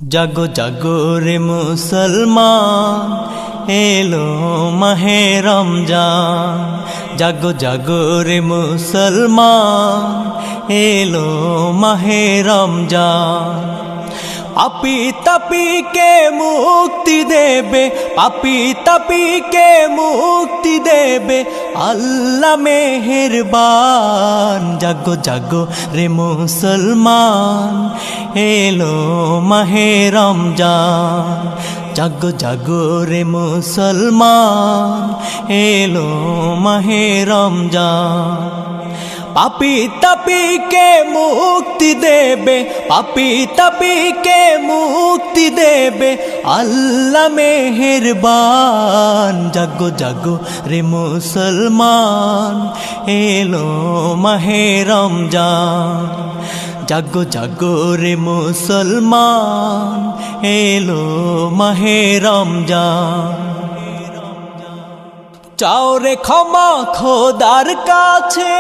জাগো জাগো রে মুসলমান, এলো মাহে রমজান। জাগো জাগো রে মুসলমান, এলো মাহে রমজান। পাপী তাপীকে মুক্তি দেবে, পাপী তাপীকে মুক্তি দেবে আল্লাহ মেহেরবান। জাগো জাগো রে মুসলমান, এলো মাহে রমজান। জাগো জাগো রে মুসলমান, এলো মাহে রমজান। পাপী তাপীকে মুক্তি দেবে, পাপী তাপীকে মুক্তি দেবে আল্লাহ মেহেরবান। জাগো জাগো রে মুসলমান, এলো মাহে রমজান। জাগো জাগো রে মুসলমান, এলো মাহে রমজান। চাও রে ক্ষমা খোদার কাছে,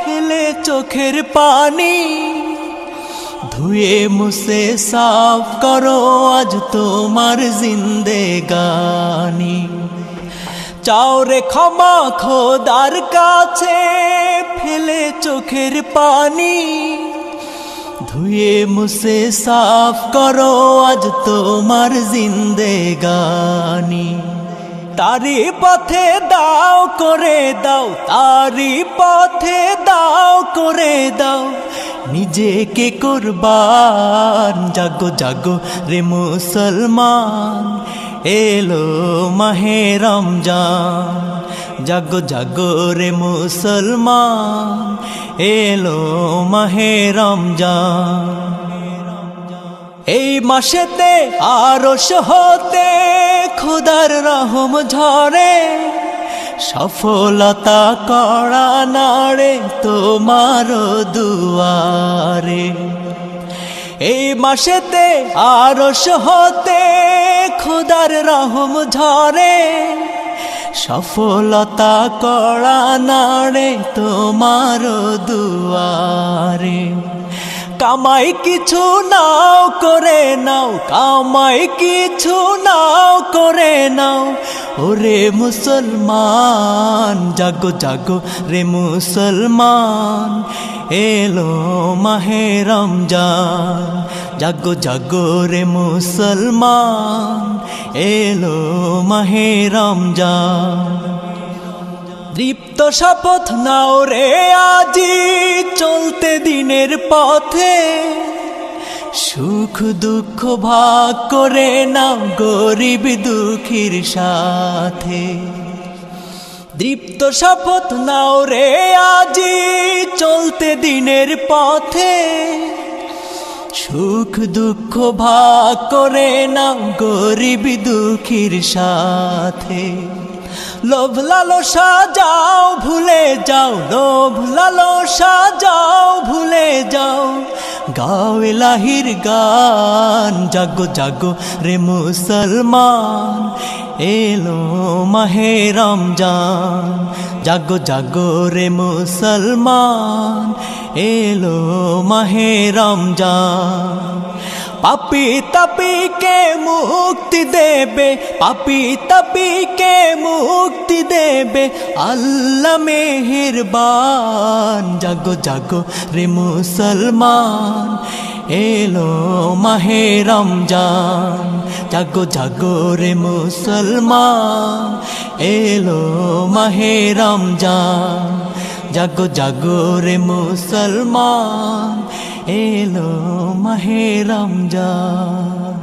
ফেলে চোখের পানি, ধুয়ে মুছে সাফ করো আজ তোমার জিন্দেগানি। চাও রে ক্ষমা খোদার কাছে, ফেলে চোখের পানি, ধুয়ে মুছে সাফ করো আজ তোমার জিন্দেগানি। তারি পথে দাও করে দাও, তারি পথে দাও করে দাও নিজেকে কুরবান। জাগো জাগো রে মুসলমান, এলো মাহে রমজান। জাগো জাগো রে মুসলমান, এলো মাহে রমজান। এই মাসেতে আরশ হতে খোদার রহম ঝরে, সফলতা করা নাড়ে তোমার দুয়ারে। এই মাসেতে আরশ হতে খোদার রহম ঝরে, সফলতা করা নাড়ে তোমার দুয়ারে। কামাই কিছু নাও করে নাও, কামাই কিছু নাও করে নাও ওরে মুসলমান। জাগো জাগো রে মুসলমান, এলো মাহে রমজান। জাগো জাগো রে মুসলমান, এলো মাহে রমজান। দীপ্ত শপথ নাও রে আজি চলতে দিনের পথে, সুখ দুঃখ ভাগ করে নাও গরিব দুঃখীর সাথে। দীপ্ত শপথ নাও রে আজি চলতে দিনের পথে, সুখ দুঃখ ভাগ করে নাও গরিব দুঃখীর সাথে। লোভ লালসা যাও ভুলে যাও, লোভ লালসা যাও ভুলে যাও, গাও ইলাহির গান। জাগো জাগো রে মুসলমান, এলো মাহে রমজান। জাগো জাগো রে মুসলমান, এলো মাহে রমজান। পাপী তাপীকে মুক্তি দেবে, পাপী তাপীকে মুক্তি দেবে আল্লাহ মেহেরবান। জাগো জাগো রে মুসলমান, এলো মাহে রমজান। জাগো জাগো রে মুসলমান, এলো মাহে রমজান। জাগো জাগো রে মুসলমান, এলো মাহে রমজান।